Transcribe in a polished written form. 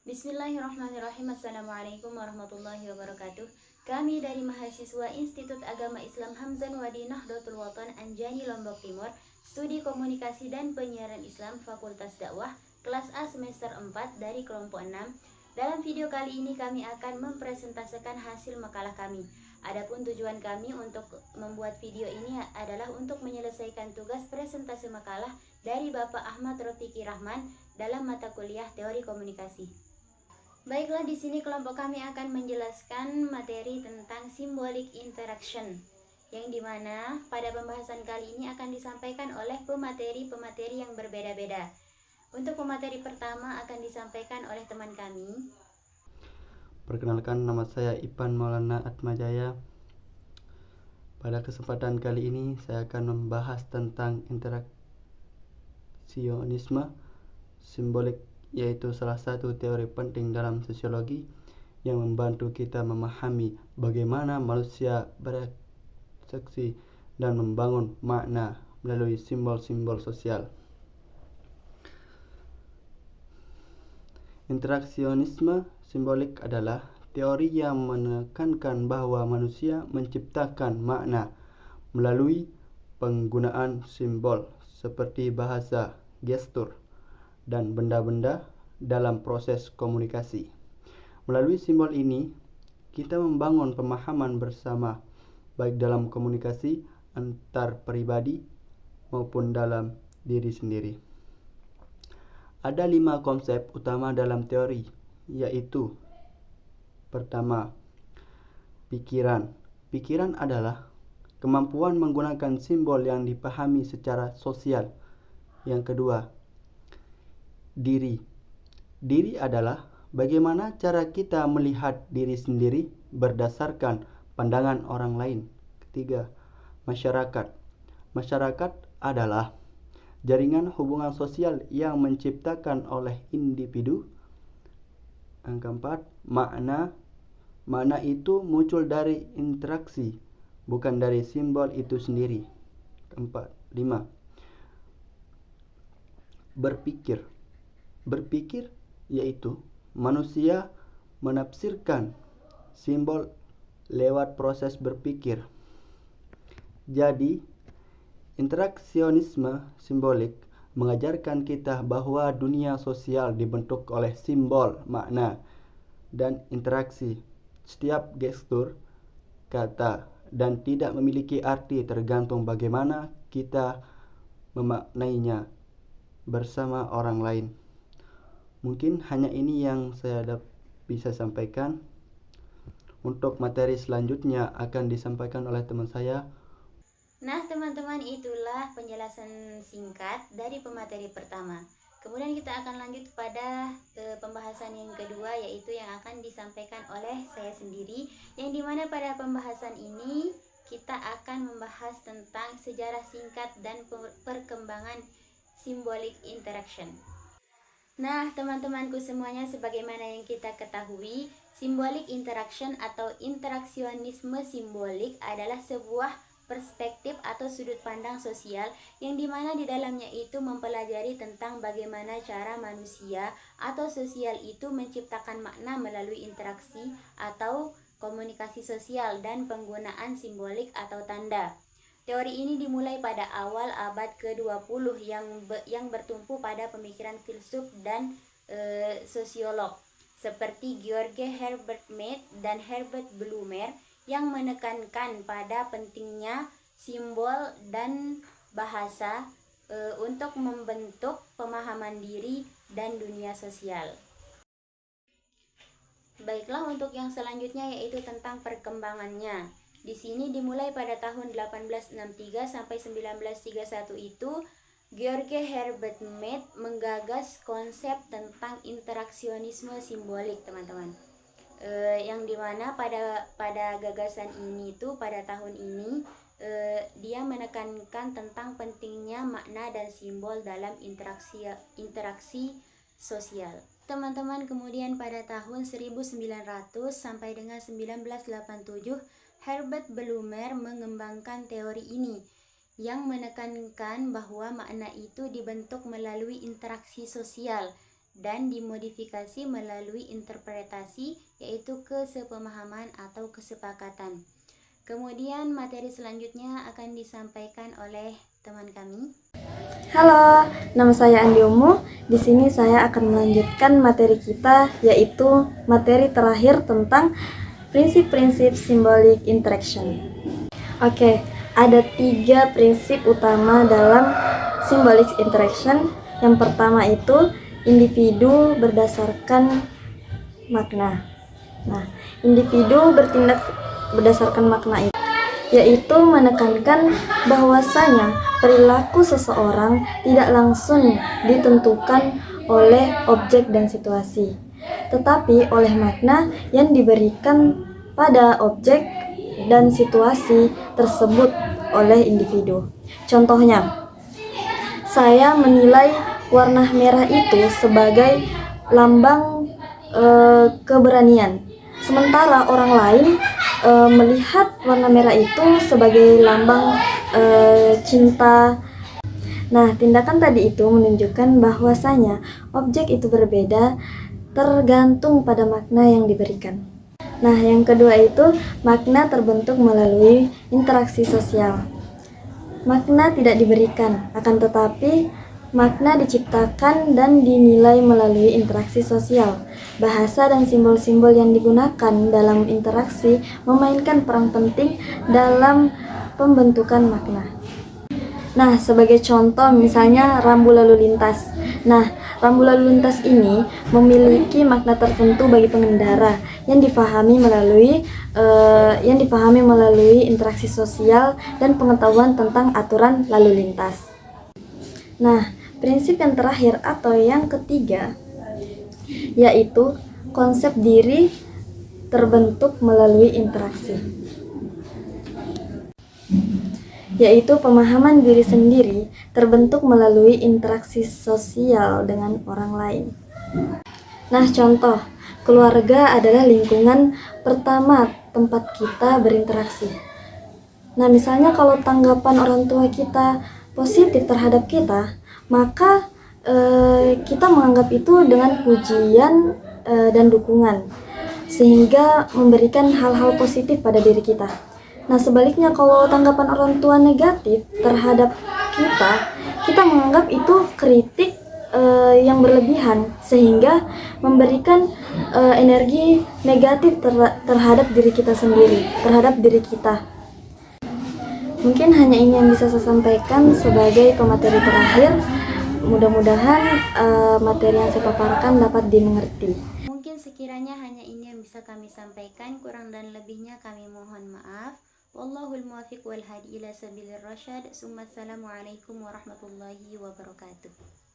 Bismillahirrahmanirrahim. Assalamualaikum warahmatullahi wabarakatuh. Kami dari mahasiswa Institut Agama Islam Hamzan Wadi Nahdlatul Watan Anjani Lombok Timur, Studi Komunikasi dan Penyiaran Islam Fakultas Dakwah, kelas A semester 4 dari kelompok 6. Dalam video kali ini kami akan mempresentasikan hasil makalah kami. Adapun tujuan kami untuk membuat video ini adalah untuk menyelesaikan tugas presentasi makalah dari Bapak Ahmad Rofiki Rahman dalam mata kuliah Teori Komunikasi. Baiklah, di sini kelompok kami akan menjelaskan materi tentang symbolic interaction, yang dimana pada pembahasan kali ini akan disampaikan oleh pemateri-pemateri yang berbeda-beda. Untuk pemateri pertama akan disampaikan oleh teman kami. Perkenalkan, nama saya Ipan Maulana Atmajaya. Pada kesempatan kali ini saya akan membahas tentang interaksionisme simbolik, yaitu salah satu teori penting dalam sosiologi yang membantu kita memahami bagaimana manusia bereaksi dan membangun makna melalui simbol-simbol sosial. Interaksionisme simbolik adalah teori yang menekankan bahwa manusia menciptakan makna melalui penggunaan simbol seperti bahasa, gestur, dan benda-benda dalam proses komunikasi. Melalui simbol ini, kita membangun pemahaman bersama, baik dalam komunikasi antar pribadi maupun dalam diri sendiri. Ada 5 konsep utama dalam teori, yaitu pertama, pikiran. Pikiran adalah kemampuan menggunakan simbol yang dipahami secara sosial. Yang kedua, diri. Diri adalah bagaimana cara kita melihat diri sendiri berdasarkan pandangan orang lain. Ketiga, masyarakat. Masyarakat adalah jaringan hubungan sosial yang menciptakan oleh individu. Yang keempat, makna. Makna itu muncul dari interaksi, bukan dari simbol itu sendiri. Keempat, 5. Berpikir. Berpikir yaitu manusia menafsirkan simbol lewat proses berpikir. Jadi, interaksionisme simbolik mengajarkan kita bahwa dunia sosial dibentuk oleh simbol, makna, dan interaksi. Setiap gestur, kata, dan tidak memiliki arti tergantung bagaimana kita memaknainya bersama orang lain. Mungkin hanya ini yang saya bisa sampaikan. Untuk materi selanjutnya akan disampaikan oleh teman saya. Nah, teman-teman, itulah penjelasan singkat dari pemateri pertama. Kemudian kita akan lanjut pada pembahasan yang kedua, yaitu yang akan disampaikan oleh saya sendiri, yang dimana pada pembahasan ini kita akan membahas tentang sejarah singkat dan perkembangan symbolic interaction. Nah, teman-temanku semuanya, sebagaimana yang kita ketahui, symbolic interaction atau interaksionisme simbolik adalah sebuah perspektif atau sudut pandang sosial yang dimana di dalamnya itu mempelajari tentang bagaimana cara manusia atau sosial itu menciptakan makna melalui interaksi atau komunikasi sosial dan penggunaan simbolik atau tanda. Teori ini dimulai pada awal abad ke-20 yang bertumpu pada pemikiran filsuf dan sosiolog seperti George Herbert Mead dan Herbert Blumer yang menekankan pada pentingnya simbol dan bahasa untuk membentuk pemahaman diri dan dunia sosial. Baiklah, untuk yang selanjutnya yaitu tentang perkembangannya. Di sini dimulai pada tahun 1863 sampai 1931 itu George Herbert Mead menggagas konsep tentang interaksionisme simbolik, teman-teman. Yang dimana pada gagasan ini tuh pada tahun ini dia menekankan tentang pentingnya makna dan simbol dalam interaksi sosial. Teman-teman, kemudian pada tahun 1900 sampai dengan 1987 Herbert Blumer mengembangkan teori ini yang menekankan bahwa makna itu dibentuk melalui interaksi sosial dan dimodifikasi melalui interpretasi, yaitu kesepemahaman atau kesepakatan. Kemudian materi selanjutnya akan disampaikan oleh teman kami. Halo, nama saya Andi Umu. Di sini saya akan melanjutkan materi kita, yaitu materi terakhir tentang prinsip-prinsip symbolic interaction. Oke, ada 3 prinsip utama dalam symbolic interaction. Yang pertama itu individu berdasarkan makna. Nah, individu bertindak berdasarkan makna itu, yaitu menekankan bahwasanya perilaku seseorang tidak langsung ditentukan oleh objek dan situasi, tetapi oleh makna yang diberikan pada objek dan situasi tersebut oleh individu. Contohnya, saya menilai warna merah itu sebagai lambang keberanian, sementara orang lain melihat warna merah itu sebagai lambang cinta. Nah, tindakan tadi itu menunjukkan bahwasanya objek itu berbeda tergantung pada makna yang diberikan. Nah, yang kedua itu makna terbentuk melalui interaksi sosial. Makna tidak diberikan, akan tetapi makna diciptakan dan dinilai melalui interaksi sosial. Bahasa dan simbol-simbol yang digunakan dalam interaksi memainkan peran penting dalam pembentukan makna. Nah, sebagai contoh misalnya rambu lalu lintas. Nah, rambu lalu lintas ini memiliki makna tertentu bagi pengendara yang dipahami melalui interaksi sosial dan pengetahuan tentang aturan lalu lintas. Nah, prinsip yang terakhir atau yang ketiga yaitu konsep diri terbentuk melalui interaksi, yaitu pemahaman diri sendiri terbentuk melalui interaksi sosial dengan orang lain. Nah, contoh, keluarga adalah lingkungan pertama tempat kita berinteraksi. Nah, misalnya kalau tanggapan orang tua kita positif terhadap kita, maka kita menganggap itu dengan pujian dan dukungan, sehingga memberikan hal-hal positif pada diri kita. Nah, sebaliknya kalau tanggapan orang tua negatif terhadap kita menganggap itu kritik yang berlebihan, sehingga memberikan energi negatif terhadap diri kita sendiri, terhadap diri kita. Mungkin hanya ini yang bisa saya sampaikan sebagai pemateri terakhir. Mudah-mudahan materi yang saya paparkan dapat dimengerti. Mungkin sekiranya hanya ini yang bisa kami sampaikan, kurang dan lebihnya kami mohon maaf. Wallahul muwaffiq wal hadi ila sabilir rasyad. Assalamualaikum warahmatullahi wabarakatuh.